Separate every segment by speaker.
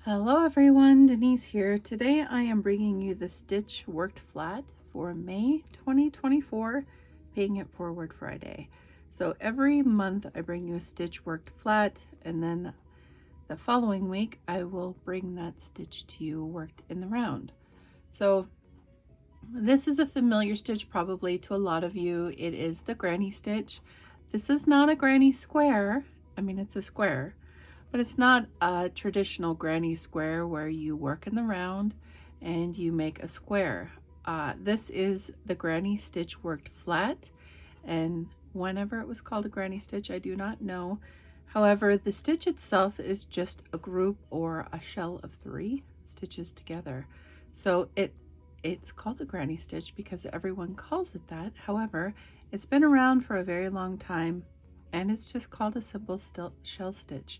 Speaker 1: Hello everyone, Denise here. Today I am bringing you the stitch worked flat for May 2024, Paying It Forward Friday. So every month I bring you a stitch worked flat, and then the following week I will bring that stitch to you worked in the round. So this is a familiar stitch probably to a lot of you. It is the granny stitch. This is not a granny square. I mean, it's a square, but it's not a traditional granny square where you work in the round and you make a square. This is the granny stitch worked flat, and whenever it was called a granny stitch, I do not know. However, the stitch itself is just a group or a shell of 3 stitches together. So it's called the granny stitch because everyone calls it that. However, it's been around for a very long time and it's just called a simple shell stitch.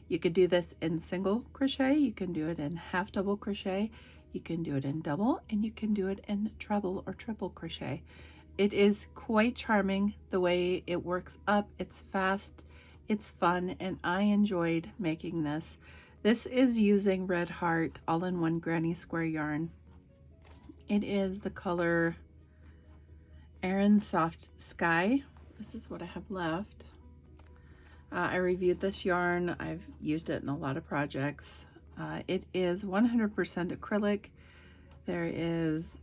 Speaker 1: You could do this in single crochet, you can do it in half double crochet, you can do it in double, and you can do it in treble or triple crochet. It is quite charming the way it works up. It's fast, it's fun, and I enjoyed making this. This is using Red Heart all-in-one granny square yarn. It is the color Aran Soft Sky. This is what I have left. I reviewed this yarn. I've used it in a lot of projects. It is 100% acrylic. There is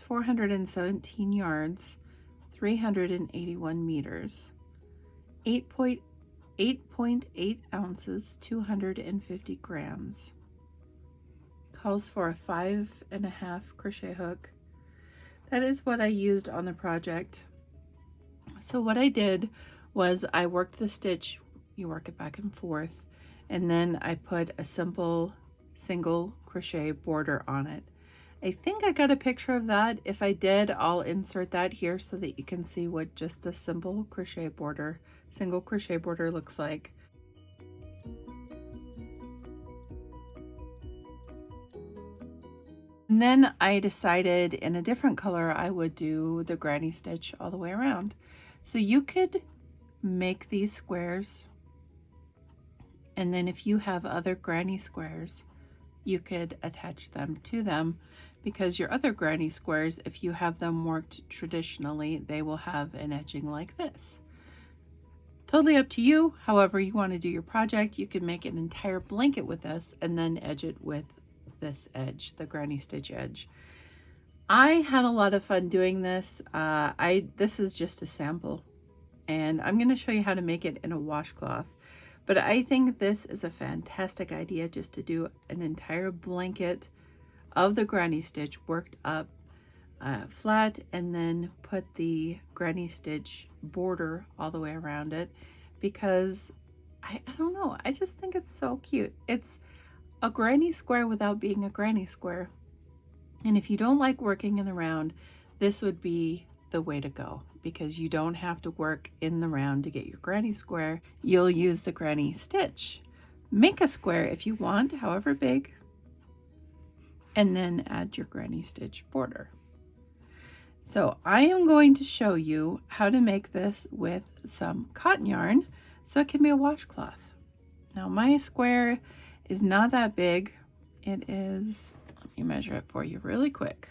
Speaker 1: 417 yards, 381 meters, 8.8 ounces, 250 grams. Calls for a 5.5 crochet hook. That is what I used on the project. So what I did was I worked the stitch, you work it back and forth, and then I put a simple single crochet border on it. I think I got a picture of that. If I did, I'll insert that here so that you can see what just the single crochet border looks like. And then I decided in a different color I would do the granny stitch all the way around. So you could make these squares, and then if you have other granny squares, you could attach them to them, because your other granny squares, if you have them worked traditionally, they will have an edging like this. Totally up to you. However you want to do your project, you can make an entire blanket with this and then edge it with this edge, the granny stitch edge. I had a lot of fun doing this. This is just a sample, and I'm going to show you how to make it in a washcloth. But I think this is a fantastic idea, just to do an entire blanket of the granny stitch worked up flat, and then put the granny stitch border all the way around it, because I don't know, I just think it's so cute. It's a granny square without being a granny square. And if you don't like working in the round, this would be the way to go, because you don't have to work in the round to get your granny square. You'll use the granny stitch. Make a square if you want, however big, and then add your granny stitch border. So I am going to show you how to make this with some cotton yarn so it can be a washcloth. Now my square is not that big. It is, let me measure it for you really quick.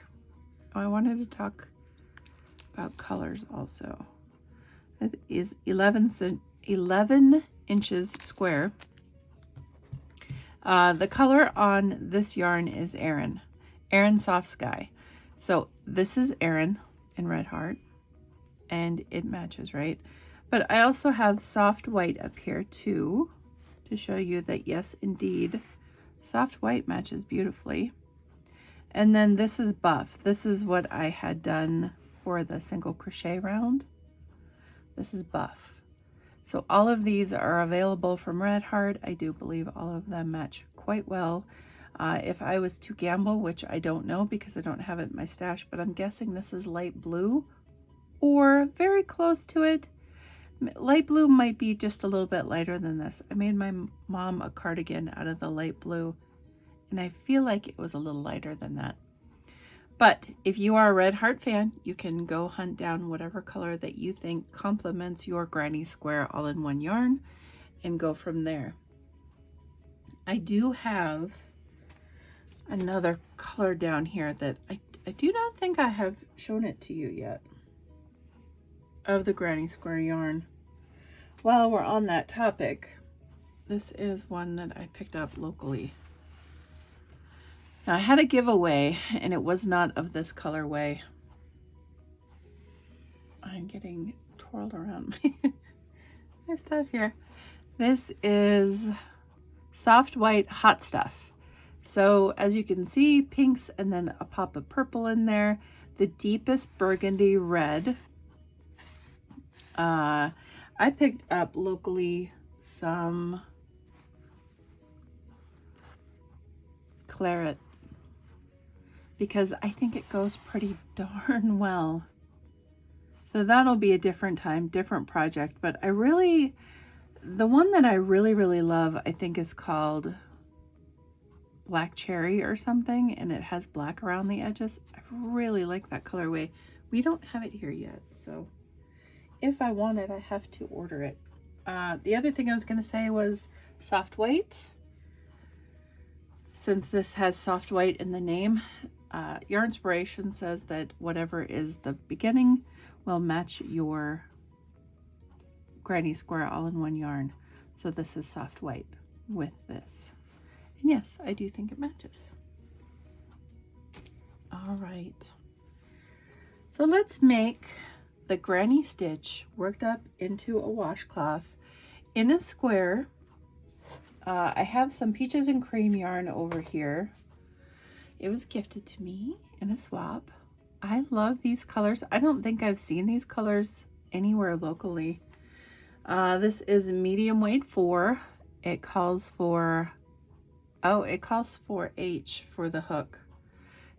Speaker 1: Oh, I wanted to talk about colors also. It is 11 inches square. The color on this yarn is Aran Soft Sky. So this is Aran in Red Heart, and it matches, right? But I also have soft white up here too, to show you that yes, indeed, soft white matches beautifully. And then this is Buff. This is what I had done for the single crochet round. This is Buff. So all of these are available from Red Heart. I do believe all of them match quite well. If I was to gamble, which I don't know because I don't have it in my stash, but I'm guessing this is light blue or very close to it. Light blue might be just a little bit lighter than this. I made my mom a cardigan out of the light blue, and I feel like it was a little lighter than that. But if you are a Red Heart fan, you can go hunt down whatever color that you think complements your granny square all-in-one yarn and go from there. I do have another color down here that I do not think I have shown it to you yet, of the granny square yarn. While we're on that topic, this is one that I picked up locally. Now I had a giveaway and it was not of this colorway. I'm getting twirled around my stuff here. This is Soft White Hot Stuff. So as you can see, pinks and then a pop of purple in there. The deepest burgundy red. I picked up locally some claret because I think it goes pretty darn well. So that'll be a different time, different project. But the one that I really love, I think is called Black Cherry or something, and it has black around the edges. I really like that colorway. We don't have it here yet, so if I want it, I have to order it. The other thing I was going to say was soft white. Since this has soft white in the name, Yarnspiration says that whatever is the beginning will match your granny square all-in-one yarn. So this is soft white with this. And yes, I do think it matches. All right. So let's make the granny stitch worked up into a washcloth in a square. I have some peaches and cream yarn over here. It was gifted to me in a swap. I love these colors. I don't think I've seen these colors anywhere locally. This is medium weight 4. It calls for H for the hook.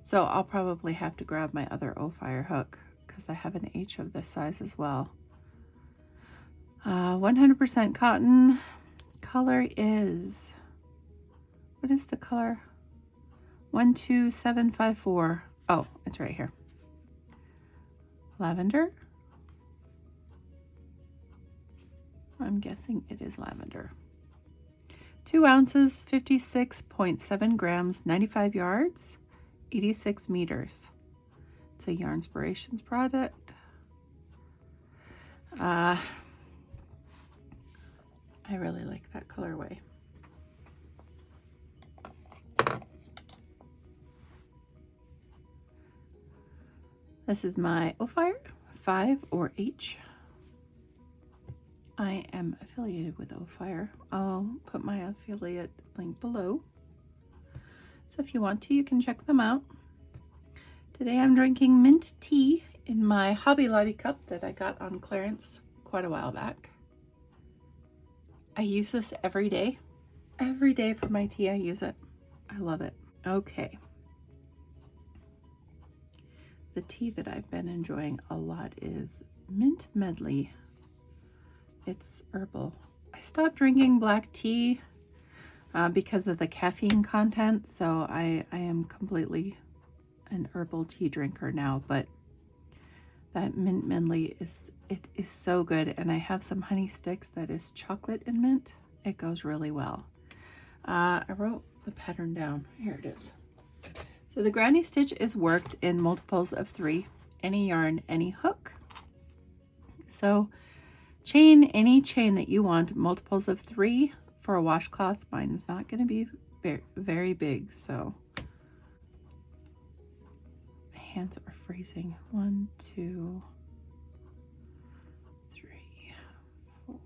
Speaker 1: So I'll probably have to grab my other O-Fire hook because I have an H of this size as well. 100% cotton. Color is, what is the color? 12754. Oh, it's right here. Lavender. I'm guessing it is lavender. 2 ounces, 56.7 grams, 95 yards, 86 meters. It's a Yarnspirations product. I really like that colorway. This is my O-Fire 5 or H. I am affiliated with O-Fire. I'll put my affiliate link below. So if you want to, you can check them out. Today I'm drinking mint tea in my Hobby Lobby cup that I got on clearance quite a while back. I use this every day. Every day for my tea I use it. I love it. Okay. The tea that I've been enjoying a lot is Mint Medley. It's herbal. I stopped drinking black tea because of the caffeine content, so I am completely an herbal tea drinker now, but that Mint Medley is so good, and I have some honey sticks that is chocolate and mint. It goes really well. I wrote the pattern down. Here it is. So the granny stitch is worked in multiples of 3, any yarn, any hook. So chain any chain that you want, multiples of 3 for a washcloth. Mine's not going to be very big, so my hands are freezing. 1, 2, 3, 4,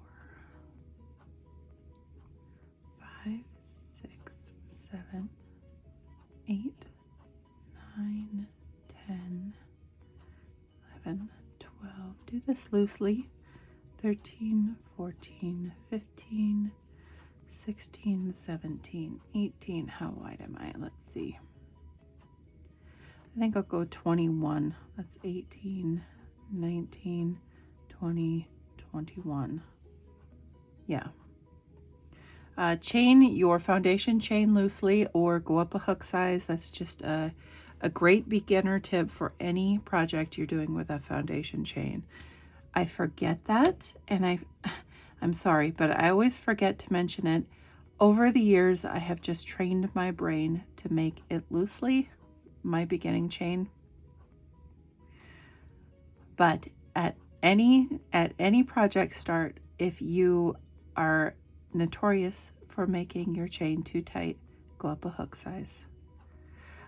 Speaker 1: 5, 6, 7, 8, 9, 10, 11, 12. Do this loosely. 13, 14, 15, 16, 17, 18. How wide am I? Let's see. I think I'll go 21. That's 18, 19, 20, 21. Yeah. Chain your foundation chain loosely or go up a hook size. That's just a great beginner tip for any project you're doing with a foundation chain. I forget that, and I'm sorry, but I always forget to mention it. Over the years, I have just trained my brain to make it loosely, my beginning chain. But at any project start, if you are notorious for making your chain too tight, go up a hook size.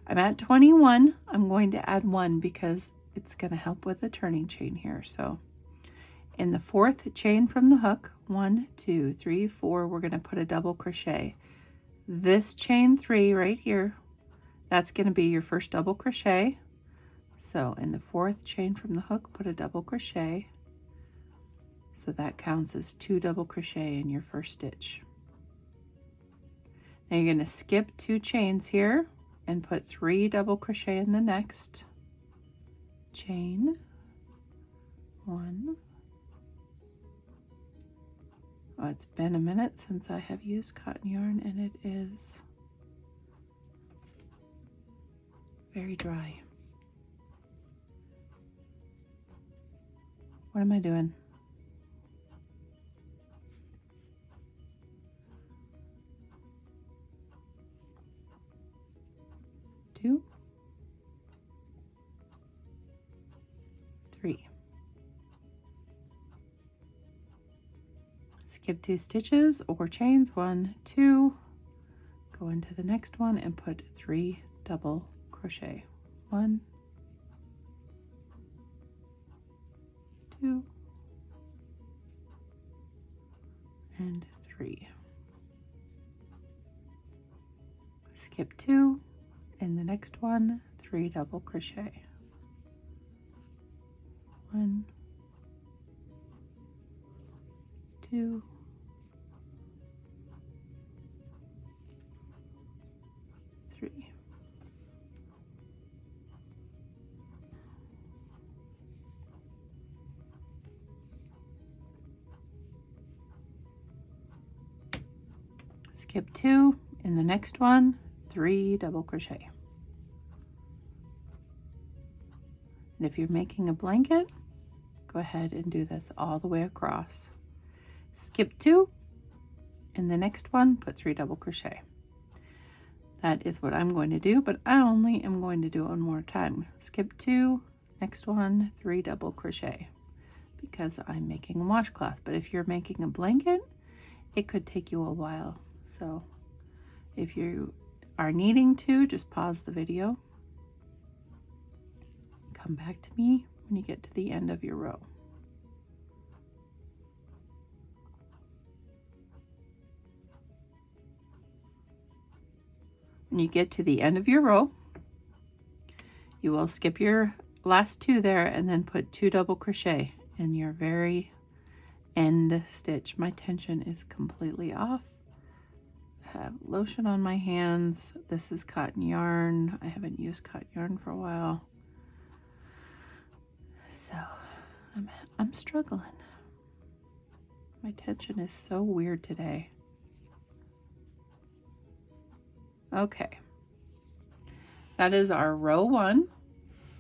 Speaker 1: I'm at 21. I'm going to add 1 because it's going to help with the turning chain here. So in the 4th chain from the hook, 1, 2, 3, 4, we're going to put a double crochet. This chain 3 right here, that's going to be your first double crochet. So in the 4th chain from the hook, put a double crochet. So that counts as 2 double crochet in your first stitch. Now you're going to skip 2 chains here and put 3 double crochet in the next chain. 1. Oh, it's been a minute since I have used cotton yarn, and it is very dry. What am I doing? Two, 3. Skip 2 stitches or chains, 1, 2, go into the next one and put 3 double crochet. 1, 2, and 3. Skip 2, in the next one, 3 double crochet. 1, 2, 3. Skip 2, in the next one, 3 double crochet. And if you're making a blanket, go ahead and do this all the way across. Skip 2, in the next one, put 3 double crochet. That is what I'm going to do, but I only am going to do it one more time. Skip 2, next one, 3 double crochet, because I'm making a washcloth. But if you're making a blanket, it could take you a while. So if you are needing to, just pause the video. Come back to me when you get to the end of your row. When you get to the end of your row, you will skip your last 2 there and then put 2 double crochet in your very end stitch. My tension is completely off. I have lotion on my hands. This is cotton yarn. I haven't used cotton yarn for a while. So I'm struggling. My tension is so weird today. Okay, that is our row 1.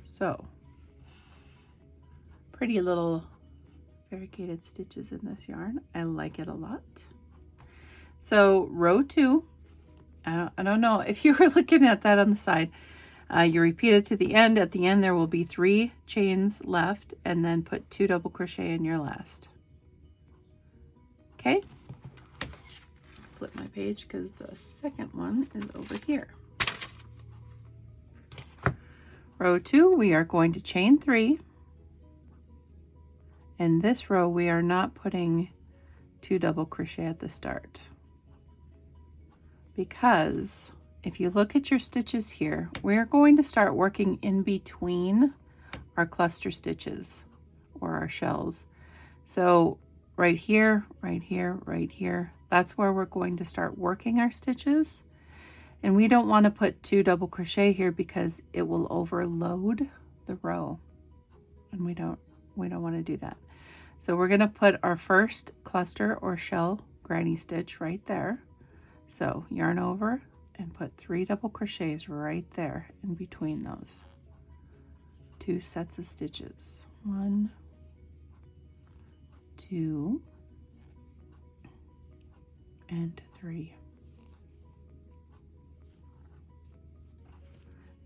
Speaker 1: So pretty little variegated stitches in this yarn. I like it a lot. So row 2, I don't know if you were looking at that on the side. You repeat it to the end. At the end there will be 3 chains left, and then put 2 double crochet in your last. Okay, flip my page because the second one is over here. Row 2, we are going to chain 3. In this row we are not putting 2 double crochet at the start, because if you look at your stitches here, we're going to start working in between our cluster stitches or our shells. So right here, right here, right here, that's where we're going to start working our stitches. And we don't want to put 2 double crochet here because it will overload the row, and we don't want to do that. So we're going to put our first cluster or shell granny stitch right there. So yarn over and put 3 double crochets right there in between those 2 sets of stitches. 1, 2, and 3.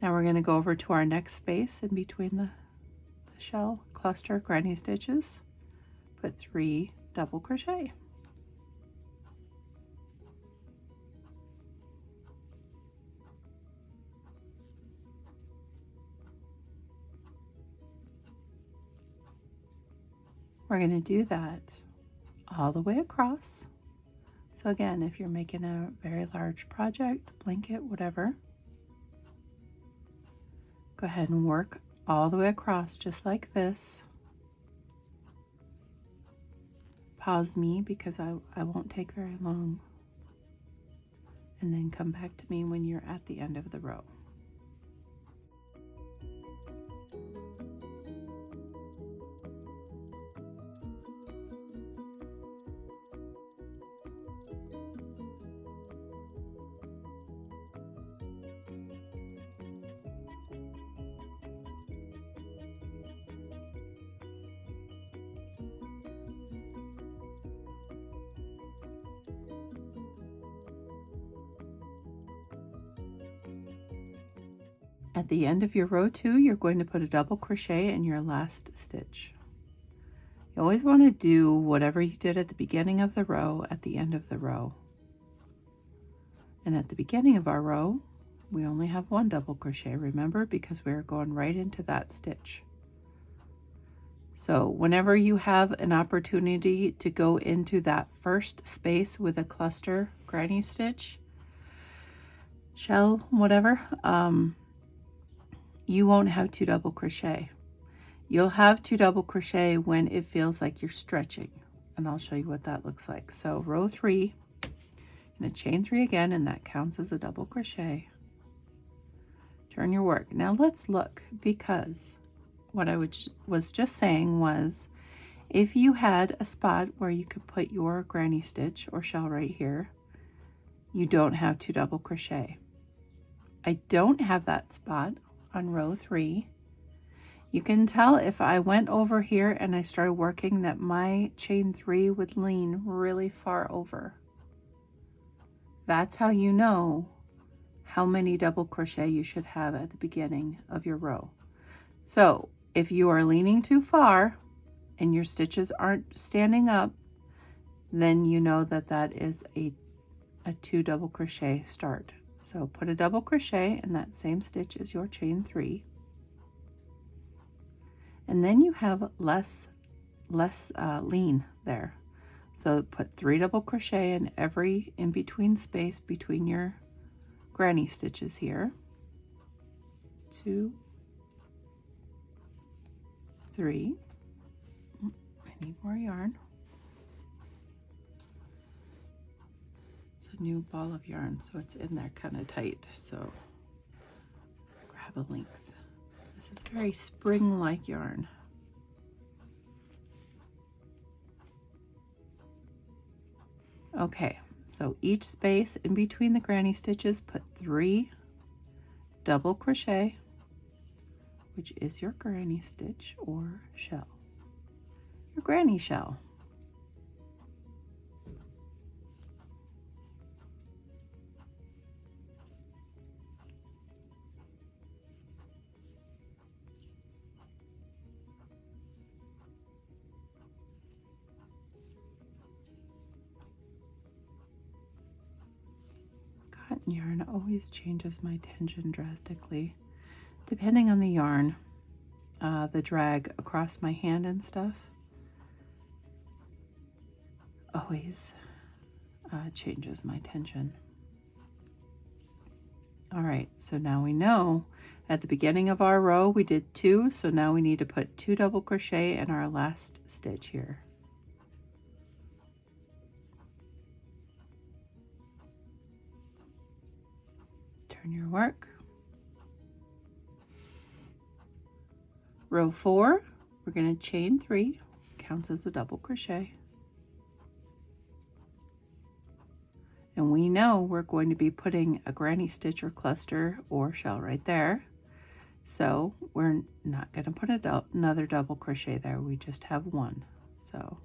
Speaker 1: Now we're going to go over to our next space in between the shell cluster granny stitches, put 3 double crochet. We're going to do that all the way across. So again, if you're making a very large project, blanket, whatever, go ahead and work all the way across just like this. Pause me because I won't take very long. And then come back to me when you're at the end of the row. At the end of your row 2, you're going to put a double crochet in your last stitch. You always want to do whatever you did at the beginning of the row at the end of the row. And at the beginning of our row, we only have 1 double crochet, remember, because we're going right into that stitch. So whenever you have an opportunity to go into that first space with a cluster granny stitch, shell, whatever, you won't have 2 double crochet. You'll have 2 double crochet when it feels like you're stretching, and I'll show you what that looks like. So row 3, and a chain 3 again, and that counts as a double crochet. Turn your work. Now let's look, because what I was just saying was, if you had a spot where you could put your granny stitch or shell right here, you don't have 2 double crochet. I don't have that spot on row 3. You can tell if I went over here and I started working that my chain 3 would lean really far over. That's how you know how many double crochet you should have at the beginning of your row. So if you are leaning too far and your stitches aren't standing up, then you know that that is a 2 double crochet start. So put a double crochet in that same stitch as your chain 3. And then you have less lean there. So put 3 double crochet in every in-between space between your granny stitches here. 2, 3. I need more yarn. New ball of yarn, so it's in there kind of tight, so grab a length. This is very spring-like yarn. Okay, so each space in between the granny stitches, put 3 double crochet, which is your granny stitch or shell, your granny shell. Cotton yarn always changes my tension drastically, depending on the yarn, the drag across my hand and stuff always changes my tension. All right, so now we know at the beginning of our row we did 2, so now we need to put 2 double crochet in our last stitch here. Turn your work. Row 4, we're going to chain 3, counts as a double crochet. And we know we're going to be putting a granny stitch or cluster or shell right there. So we're not going to put another double crochet there. We just have 1. So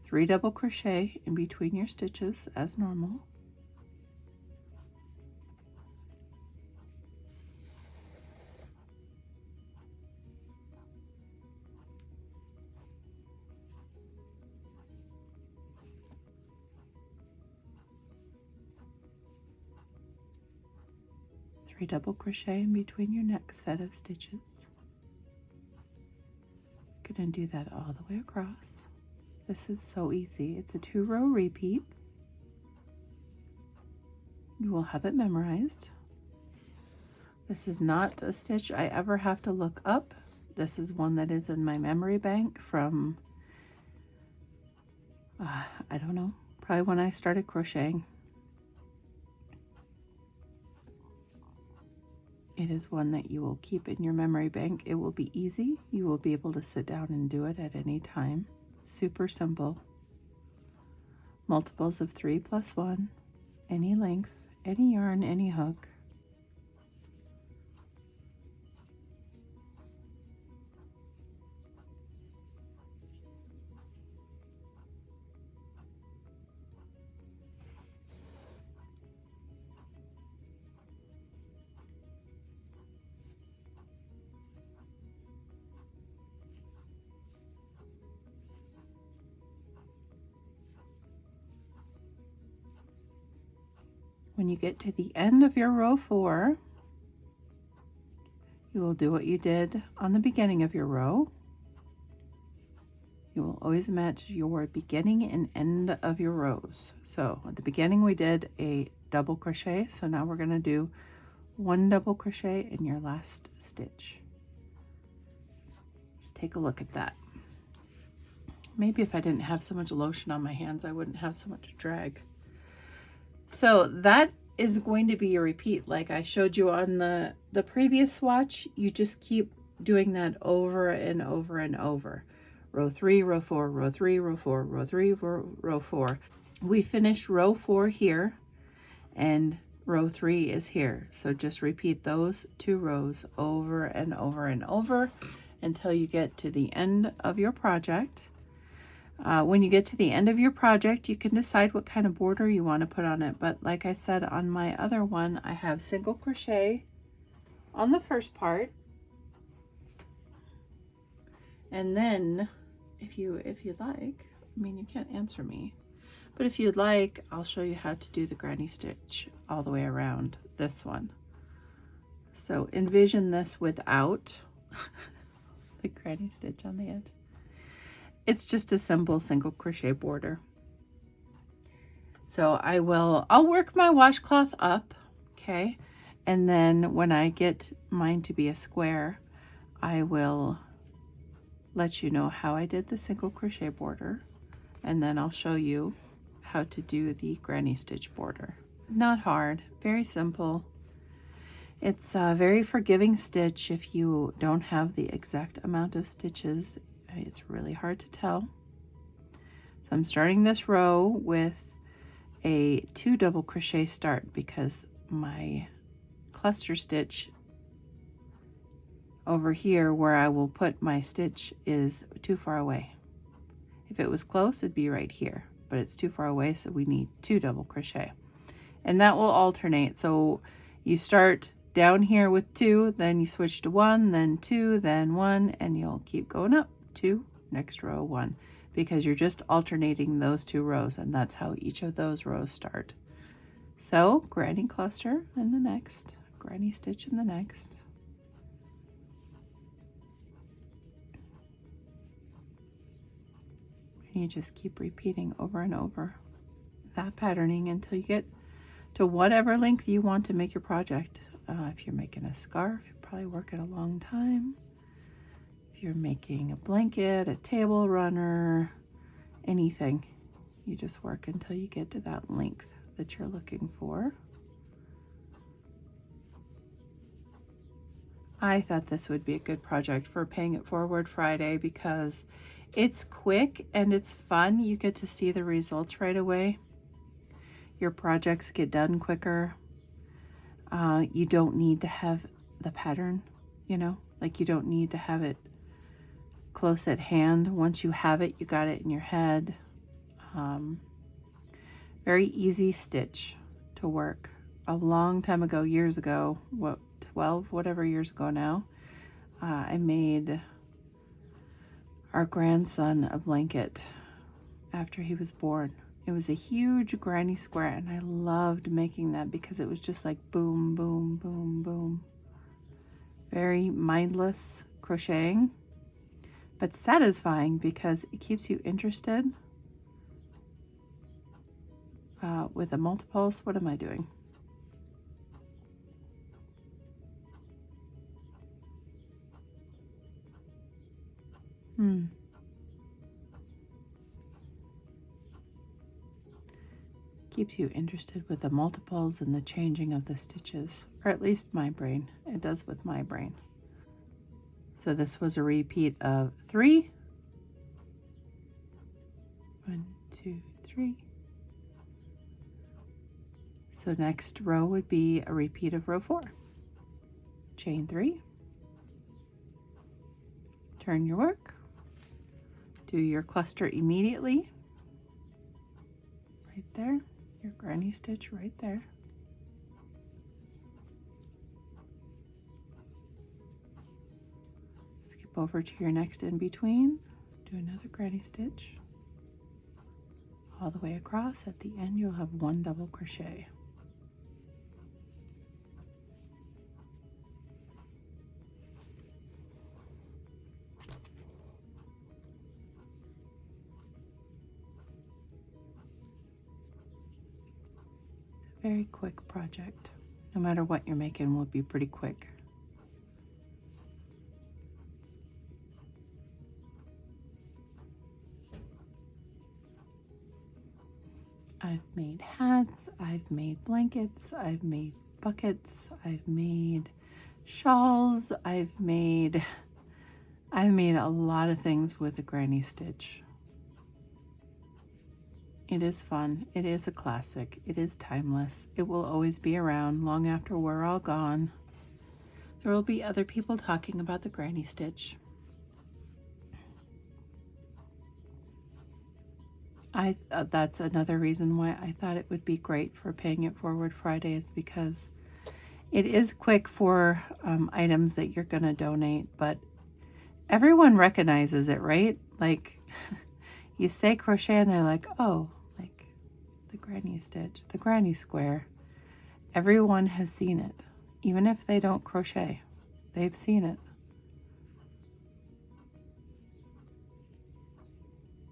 Speaker 1: 3 double crochet in between your stitches as normal. Three double crochet in between your next set of stitches. Gonna do that all the way across. This is so easy. It's a 2-row repeat. You will have it memorized. This is not a stitch I ever have to look up. This is one that is in my memory bank from, I don't know, probably when I started crocheting. It is one that you will keep in your memory bank. It will be easy. You will be able to sit down and do it at any time. Super simple. Multiples of 3 plus 1. Any length, any yarn, any hook. When you get to the end of your row 4, you will do what you did on the beginning of your row. You will always match your beginning and end of your rows. So at the beginning we did a double crochet, so now we're going to do 1 double crochet in your last stitch. Just take a look at that. Maybe if I didn't have so much lotion on my hands, I wouldn't have so much drag. So that is going to be a repeat like I showed you on the previous swatch. You just keep doing that over and over and over. Row 3, row 4, row 3, row 4, row 3, row 4. We finished row 4 here and row 3 is here. So just repeat those 2 rows over and over and over until you get to the end of your project. When you get to the end of your project, you can decide what kind of border you want to put on it. But like I said on my other one, I have single crochet on the first part. And then if you'd like, I mean, you can't answer me, but if you'd like, I'll show you how to do the granny stitch all the way around this one. So envision this without the granny stitch on the edge. It's just a simple single crochet border. So I'll work my washcloth up, okay? And then when I get mine to be a square, I will let you know how I did the single crochet border. And then I'll show you how to do the granny stitch border. Not hard, very simple. It's a very forgiving stitch if you don't have the exact amount of stitches. It's really hard to tell. So I'm starting this row with a 2 double crochet start because my cluster stitch over here where I will put my stitch is too far away. If it was close, it'd be right here, but it's too far away, so we need 2 double crochet. And that will alternate. So you start down here with 2, then you switch to 1, then 2, then 1, and you'll keep going up. 2, next row 1, because you're just alternating those 2 rows, and that's how each of those rows start. So granny cluster in the next, granny stitch in the next. And you just keep repeating over and over that patterning until you get to whatever length you want to make your project. If you're making a scarf, you're probably working a long time. If you're making a blanket, a table runner, anything, you just work until you get to that length that you're looking for. I thought this would be a good project for Paying It Forward Friday because it's quick and it's fun. You get to see the results right away. Your projects get done quicker. You don't need to have the pattern, you know, like you don't need to have it close at hand. Once you have it, you got it in your head. very easy stitch to work. A long time ago, years ago, 12, whatever years ago now, I made our grandson a blanket after he was born. It was a huge granny square, and I loved making that because it was just like boom, boom, boom, boom. Very mindless crocheting, but satisfying because it keeps you interested. With the multiples, what am I doing? Keeps you interested with the multiples and the changing of the stitches, or at least my brain. It does with my brain. So this was a repeat of 3. 1, 2, 3. So next row would be a repeat of row 4. Chain 3. Turn your work. Do your cluster immediately. Right there. Your granny stitch right there. Skip over to your next in between. Do another granny stitch. All the way across. At the end you'll have 1 double crochet. Very quick project. No matter what you're making will be pretty quick. I've made hats, I've made blankets, I've made buckets, I've made shawls, I've made a lot of things with a granny stitch. It is fun. It is a classic. It is timeless. It will always be around long after we're all gone. There will be other people talking about the granny stitch. That's another reason why I thought it would be great for Paying It Forward Friday, is because it is quick for items that you're going to donate, but everyone recognizes it, right? Like you say crochet and they're like, oh, like the granny stitch, the granny square. Everyone has seen it. Even if they don't crochet, they've seen it.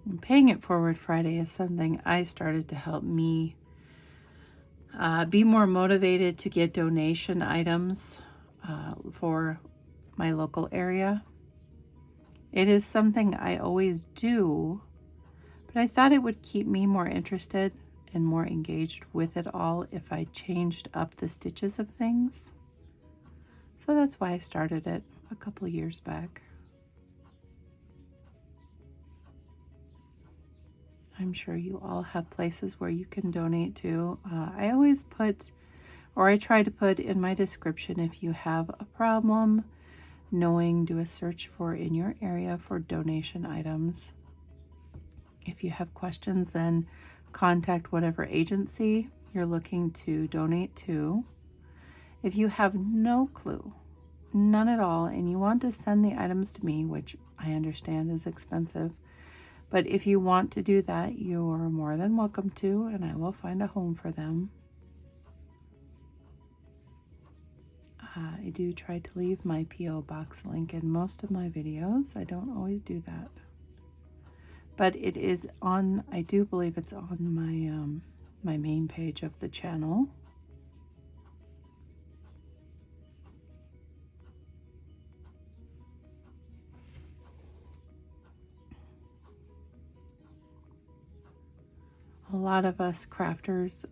Speaker 1: And Paying It Forward Friday is something I started to help me be more motivated to get donation items for my local area. It is something I always do, but I thought it would keep me more interested and more engaged with it all if I changed up the stitches of things. So that's why I started it a couple years back. I'm sure you all have places where you can donate to. I always put, or I try to put in my description, if you have a problem, do a search for in your area for donation items. If you have questions, then contact whatever agency you're looking to donate to. If you have no clue, none at all, and you want to send the items to me, which I understand is expensive, but if you want to do that, you are more than welcome to, and I will find a home for them. I do try to leave my P.O. box link in most of my videos. I don't always do that. But it is on, I do believe it's on my main page of the channel. A lot of us crafters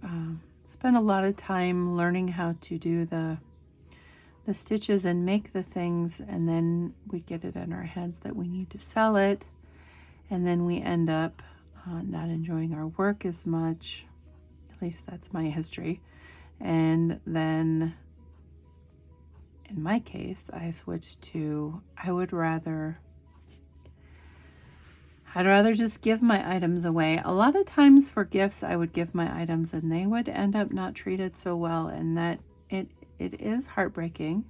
Speaker 1: spend a lot of time learning how to do the stitches and make the things, and then we get it in our heads that we need to sell it, and then we end up not enjoying our work as much. At least that's my history. And then in my case, I switched to, I would rather I'd rather just give my items away. A lot of times for gifts, I would give my items and they would end up not treated so well, and that it is heartbreaking,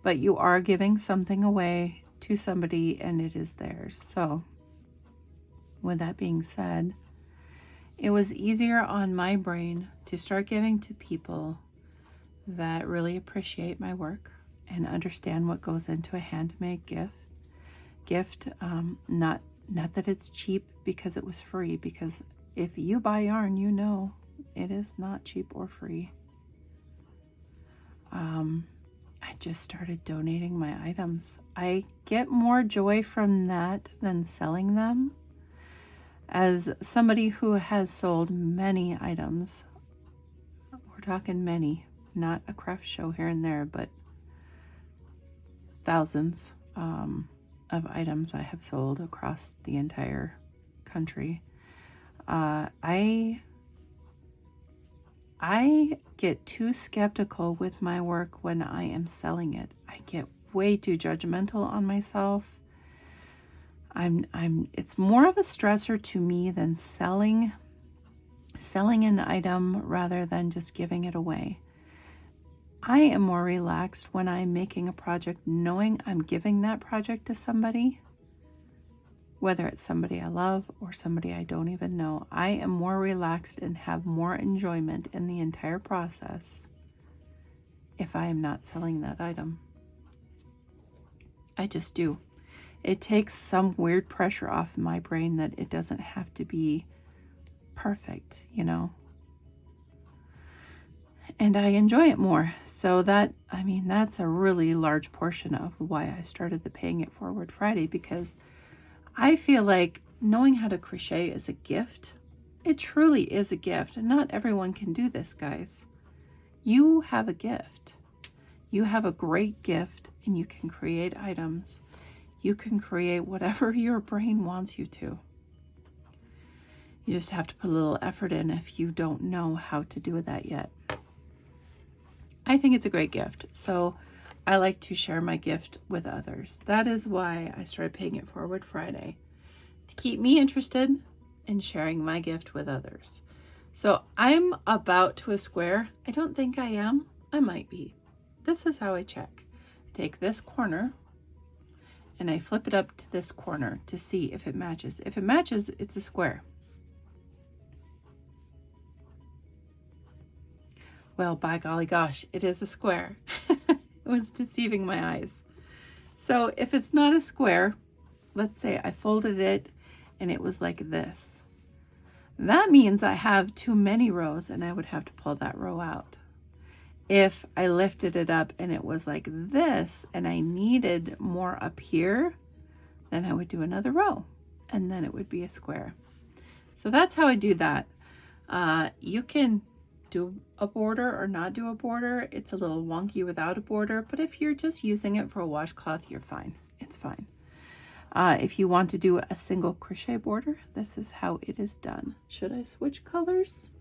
Speaker 1: but you are giving something away to somebody and it is theirs. So with that being said, it was easier on my brain to start giving to people that really appreciate my work and understand what goes into a handmade gift. Not that it's cheap because it was free, because if you buy yarn, you know it is not cheap or free. I just started donating my items. I get more joy from that than selling them. As somebody who has sold many items, we're talking many, not a craft show here and there, but thousands of items I have sold across the entire country. I get too skeptical with my work when I am selling it. I get way too judgmental on myself. It's more of a stressor to me than selling an item rather than just giving it away. I am more relaxed when I'm making a project knowing I'm giving that project to somebody, whether it's somebody I love or somebody I don't even know. I am more relaxed and have more enjoyment in the entire process if I am not selling that item. I just do. It takes some weird pressure off my brain that it doesn't have to be perfect, you know? And I enjoy it more. So that's a really large portion of why I started the Paying It Forward Friday, because I feel like knowing how to crochet is a gift. It truly is a gift. And not everyone can do this, guys. You have a gift. You have a great gift, and you can create items. You can create whatever your brain wants you to. You just have to put a little effort in if you don't know how to do that yet. I think it's a great gift, so I like to share my gift with others. That is why I started Paying It Forward Friday, to keep me interested in sharing my gift with others. So I'm about to a square. I don't think I am. I might be. This is how I check. I take this corner and I flip it up to this corner to see if it matches. If it matches, it's a square. Well, by golly gosh, it is a square. It was deceiving my eyes. So if it's not a square, let's say I folded it and it was like this. That means I have too many rows and I would have to pull that row out. If I lifted it up and it was like this and I needed more up here, then I would do another row and then it would be a square. So that's how I do that. You can do a border or not do a border. It's a little wonky without a border, but if you're just using it for a washcloth, you're fine. It's fine. If you want to do a single crochet border, this is how it is done. Should I switch colors?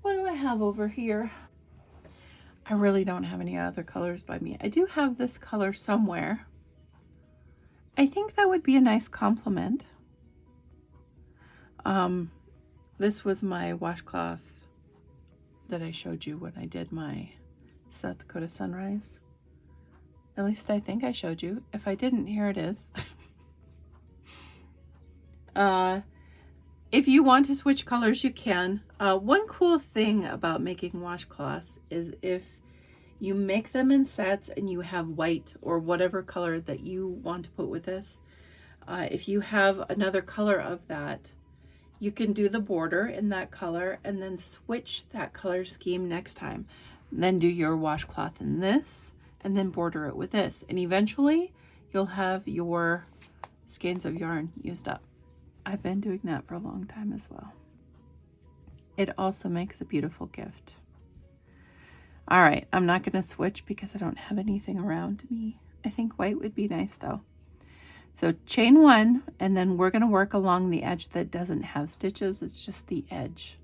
Speaker 1: What do I have over here? I really don't have any other colors by me. I do have this color somewhere. I think that would be a nice complement. This was my washcloth that I showed you when I did my South Dakota Sunrise. At least I think I showed you. If I didn't, here it is. If you want to switch colors, you can. One cool thing about making washcloths is if you make them in sets and you have white or whatever color that you want to put with this, if you have another color of that, you can do the border in that color and then switch that color scheme next time. Then do your washcloth in this and then border it with this. And eventually you'll have your skeins of yarn used up. I've been doing that for a long time as well. It also makes a beautiful gift. All right, I'm not going to switch because I don't have anything around me. I think white would be nice though. So chain one, and then we're going to work along the edge that doesn't have stitches. It's just the edge.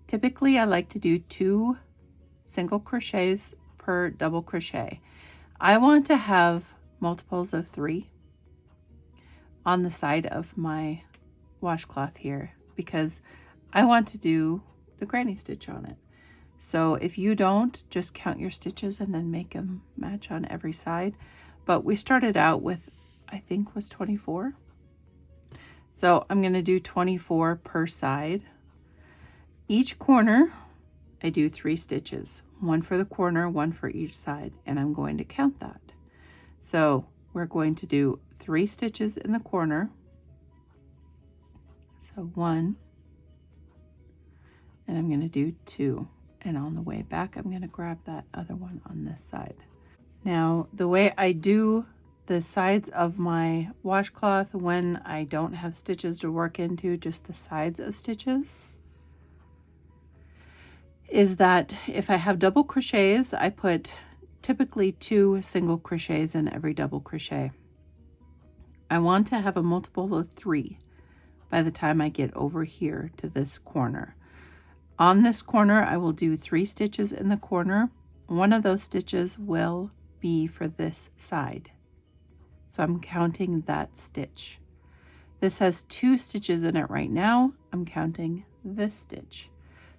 Speaker 1: Typically, I like to do 2 single crochets per double crochet. I want to have multiples of 3 on the side of my washcloth here because I want to do the granny stitch on it. So if you don't, just count your stitches and then make them match on every side. But we started out with, I think was 24. So I'm going to do 24 per side. Each corner, I do 3 stitches, one for the corner, one for each side, and I'm going to count that. So we're going to do 3 stitches in the corner. So 1, and I'm going to do 2. And on the way back, I'm going to grab that other one on this side. Now, the way I do the sides of my washcloth when I don't have stitches to work into, just the sides of stitches, is that if I have double crochets, I put typically 2 single crochets in every double crochet. I want to have a multiple of 3 by the time I get over here to this corner. On this corner, I will do 3 stitches in the corner. One of those stitches will be for this side. So I'm counting that stitch. This has 2 stitches in it right now. I'm counting this stitch.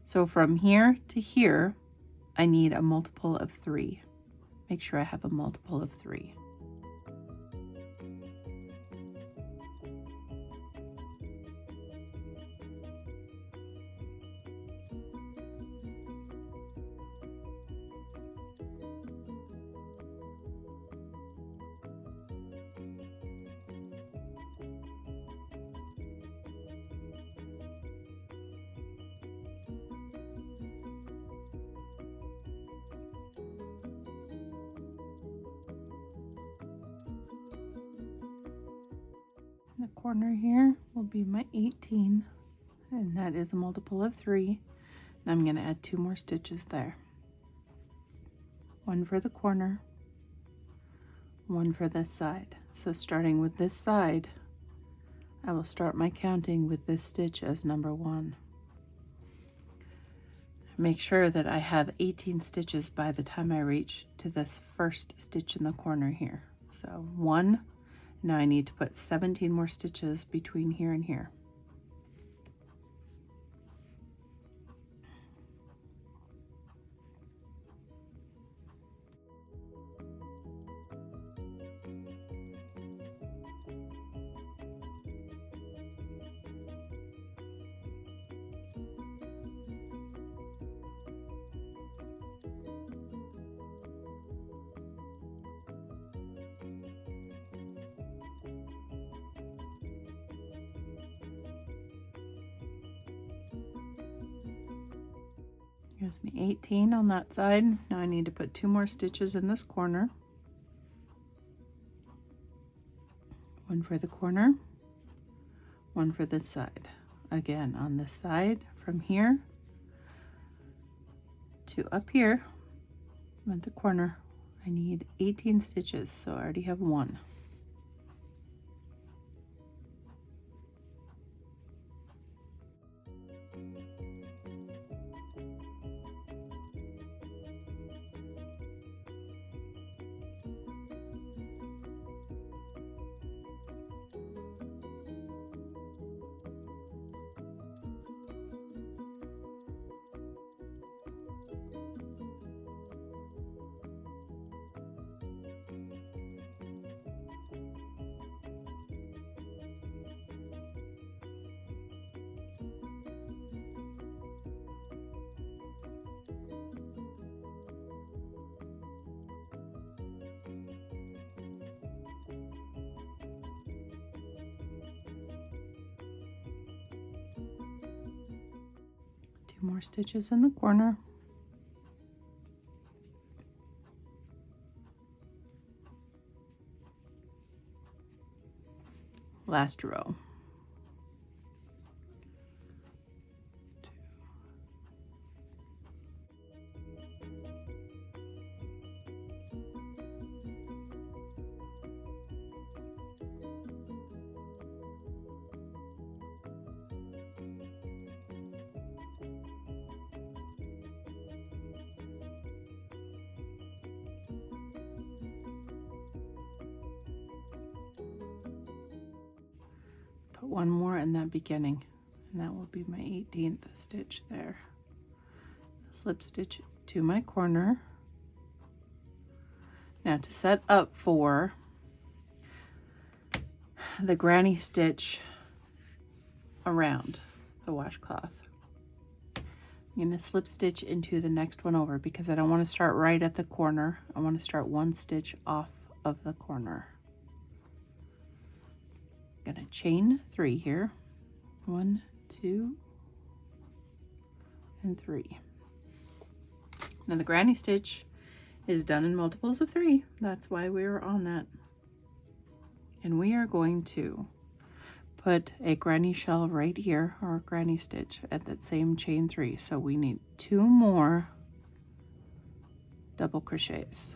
Speaker 1: So from here to here, I need a multiple of 3. Make sure I have a multiple of 3. The corner here will be my 18, and that is a multiple of 3. And I'm going to add 2 more stitches there. 1 for the corner, 1 for this side. So starting with this side, I will start my counting with this stitch as number 1. Make sure that I have 18 stitches by the time I reach to this first stitch in the corner here. So 1. Now I need to put 17 more stitches between here and here. Gives me 18 on that side. Now I need to put 2 more stitches in this corner. 1 for the corner, 1 for this side. Again, on this side, from here to up here, I'm at the corner, I need 18 stitches, so I already have 1. More stitches in the corner. Last row. one more in that beginning, and that will be my 18th stitch there. Slip stitch to my corner. Now to set up for the granny stitch around the washcloth, I'm going to slip stitch into the next one over because I don't want to start right at the corner. I want to start one stitch off of the corner. I'm going to chain 3 here. 1, 2, and 3. Now the granny stitch is done in multiples of 3. That's why we were on that. And we are going to put a granny shell right here, or a granny stitch at that same chain 3. So we need 2 more double crochets.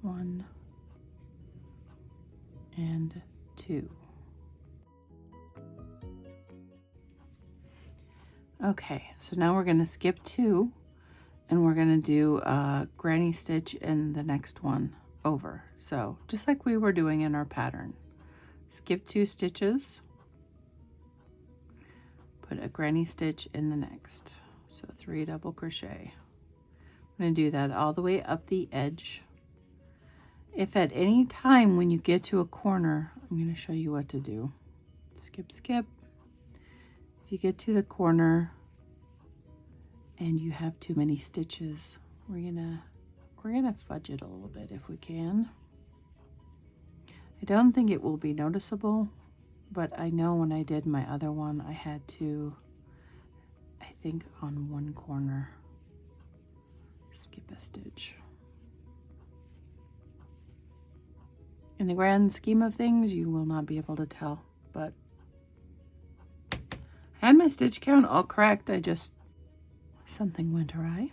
Speaker 1: 1 and 2. Okay, so now we're going to skip 2 and we're going to do a granny stitch in the next one over. So just like we were doing in our pattern, skip 2 stitches, put a granny stitch in the next. So 3 double crochet. I'm going to do that all the way up the edge. If at any time when you get to a corner, I'm going to show you what to do. Skip, skip. If you get to the corner and you have too many stitches, we're gonna fudge it a little bit if we can. I don't think it will be noticeable, but I know when I did my other one, I had to, I think on one corner, skip a stitch. In the grand scheme of things, you will not be able to tell, but I had my stitch count all correct. Something went awry.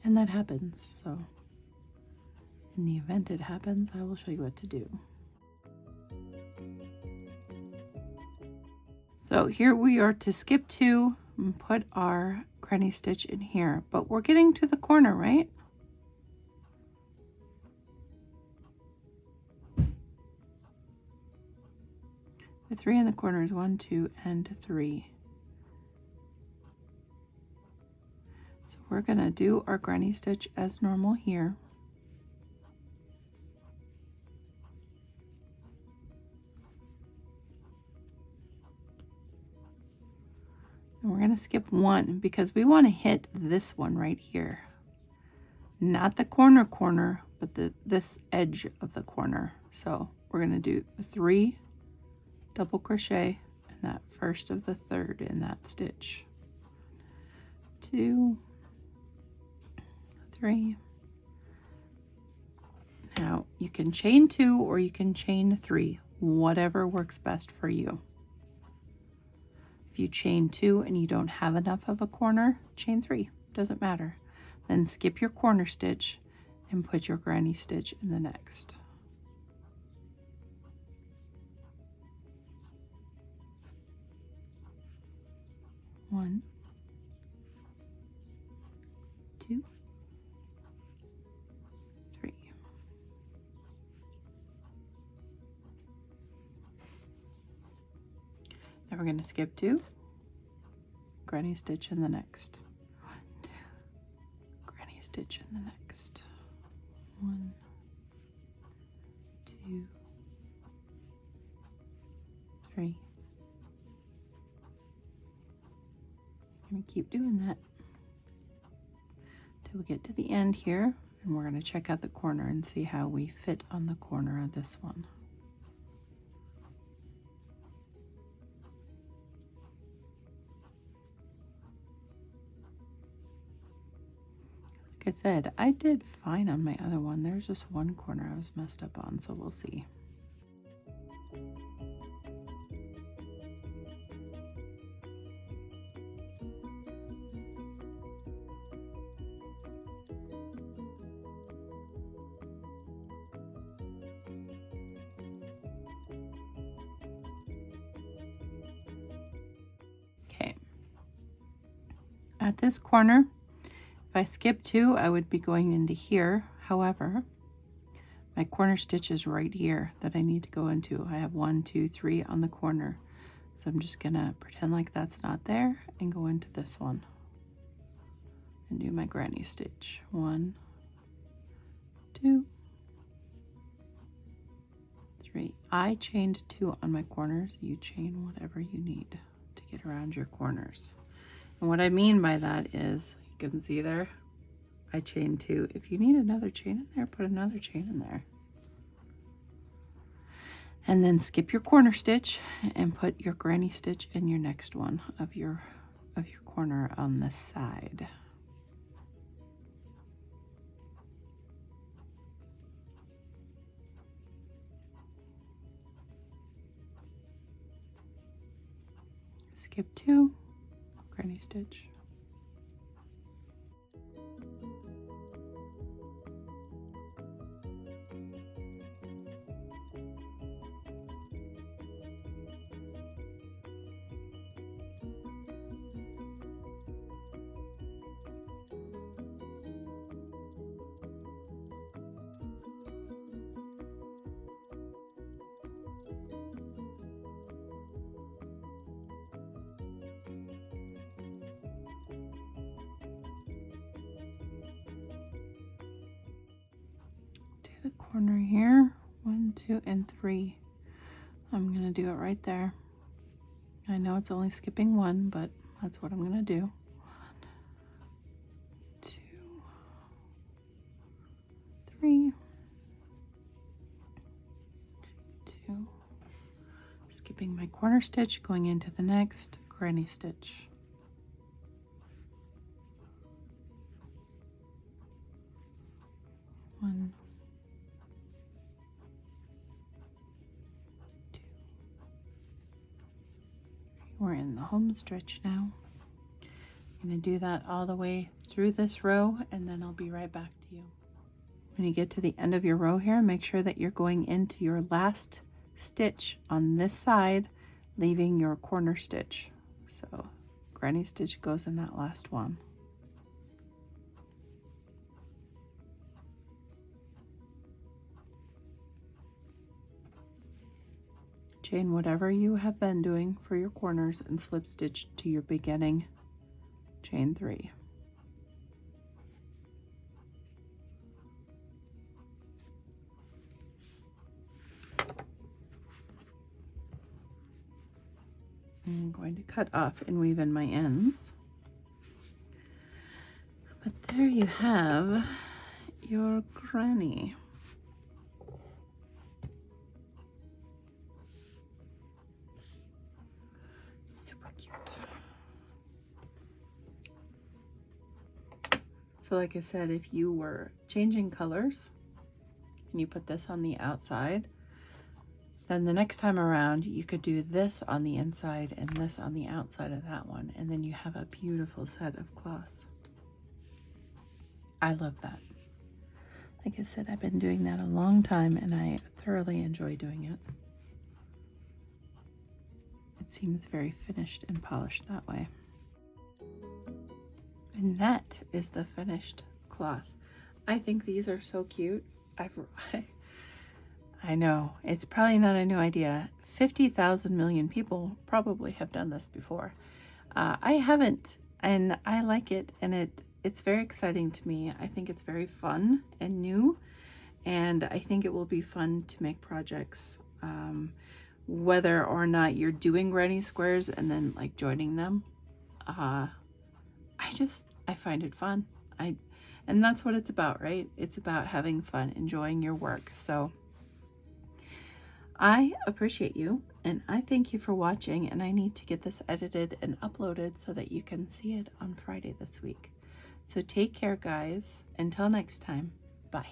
Speaker 1: And that happens, so in the event it happens, I will show you what to do. So here we are to skip 2 and put our granny stitch in here, but we're getting to the corner, right? The 3 in the corner is 1, 2, and 3. So we're gonna do our granny stitch as normal here. And we're gonna skip 1 because we want to hit this one right here. Not the corner, but this edge of the corner. So we're gonna do the 3 double crochet and that first of the 3rd in that stitch. 2, 3. Now you can chain 2 or you can chain 3, whatever works best for you. If you chain 2 and you don't have enough of a corner, chain 3, doesn't matter. Then skip your corner stitch and put your granny stitch in the next. 1, 2, 3. Now we're going to skip 2, granny stitch in the next. 1, 2, granny stitch in the next. 1, 2, 3. And keep doing that till we get to the end here, and we're going to check out the corner and see how we fit on the corner of this one. Like I said, I did fine on my other one. There's just one corner I was messed up on, so we'll see. At this corner, if I skip 2, I would be going into here. However, My corner stitch is right here that I need to go into. I have 1, 2, 3 on the corner. So I'm just gonna pretend like that's not there and go into this one and do my granny stitch. 1, 2, 3. I chained 2 on my corners. You chain whatever you need to get around your corners. And what I mean by that is, you can see there, I chained 2. If you need another chain in there, put another chain in there. And then skip your corner stitch and put your granny stitch in your next one of your corner on this side. Skip 2, granny stitch. The corner here, 1, 2, and 3. I'm gonna do it right there. I know it's only skipping 1, but that's what I'm gonna do. 1, 2, 3, 2. Skipping my corner stitch, going into the next granny stitch. 1, 2. We're in the home stretch now. I'm going to do that all the way through this row, and then I'll be right back to you. When you get to the end of your row here, make sure that you're going into your last stitch on this side, leaving your corner stitch. So granny stitch goes in that last one. Chain whatever you have been doing for your corners and slip stitch to your beginning. Chain 3. I'm going to cut off and weave in my ends. But there you have your granny. So like I said, if you were changing colors and you put this on the outside, then the next time around you could do this on the inside and this on the outside of that one, and then you have a beautiful set of cloths. I love that. Like I said, I've been doing that a long time and I thoroughly enjoy doing it. It seems very finished and polished that way. And that is the finished cloth. I think these are so cute. I know, it's probably not a new idea. 50,000 million people probably have done this before. I haven't, and I like it, and it's very exciting to me. I think it's very fun and new, and I think it will be fun to make projects, whether or not you're doing granny squares and then like joining them. I find it fun. And that's what it's about, right? It's about having fun, enjoying your work. So I appreciate you, and I thank you for watching, and I need to get this edited and uploaded so that you can see it on Friday this week. So take care, guys. Until next time, bye.